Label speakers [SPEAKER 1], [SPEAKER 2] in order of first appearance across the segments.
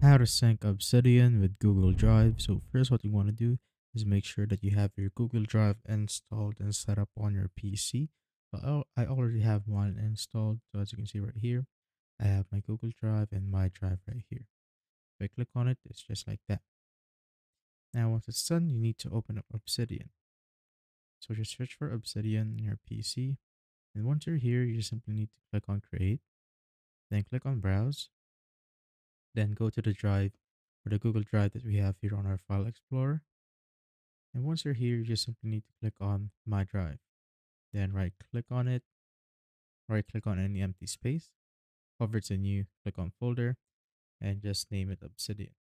[SPEAKER 1] How to sync Obsidian with Google Drive. So first what you want to do is make sure that you have your Google Drive installed and set up on your PC. So I already have one installed. So as you can see right here, I have my Google Drive and my drive right here. If I click on it, it's just like that. Now once it's done, you need to open up Obsidian. So just search for Obsidian in your PC. And once you're here, you just simply need to click on Create. Then click on Browse. Then go to the drive or the Google Drive that we have here on our File Explorer. And once you're here, you just simply need to click on My Drive. Then right click on it, right click on any empty space, hover to new, click on Folder, and just name it Obsidian.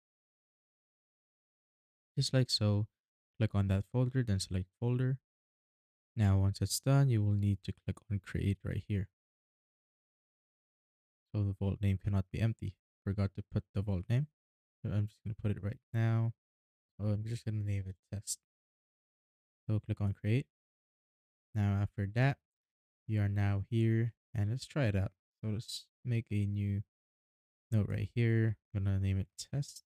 [SPEAKER 1] Just like so, click on that folder, then select Folder. Now once it's done, you will need to click on Create right here. So the vault name cannot be empty. Forgot to put the vault name. So I'm just going to put it right now. So I'm just going to name it Test. So click on Create. Now after that, we are now here and let's try it out. So let's make a new note right here. I'm gonna name it Test.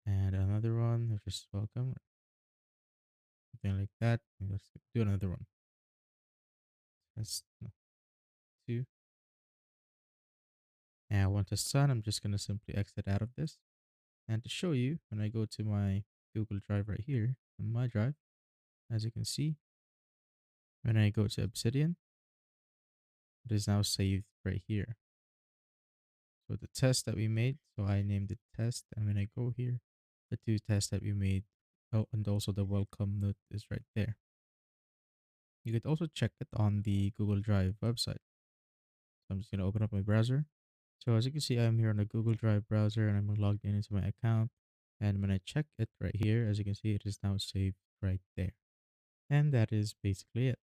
[SPEAKER 1] And another one, which is welcome. Something like that. And let's do another one. Test no, 2. Now once it's done, I'm just gonna simply exit out of this. And to show you, when I go to my Google Drive right here, on my drive, as you can see, when I go to Obsidian, it is now saved right here. So the test that we made, so I named it test. And when I go here, the 2 tests that we made, oh, and also the welcome note is right there. You could also check it on the Google Drive website. So I'm just going to open up my browser. So as you can see, I'm here on the Google Drive browser and I'm logged in into my account. And when I check it right here, as you can see, it is now saved right there. And that is basically it.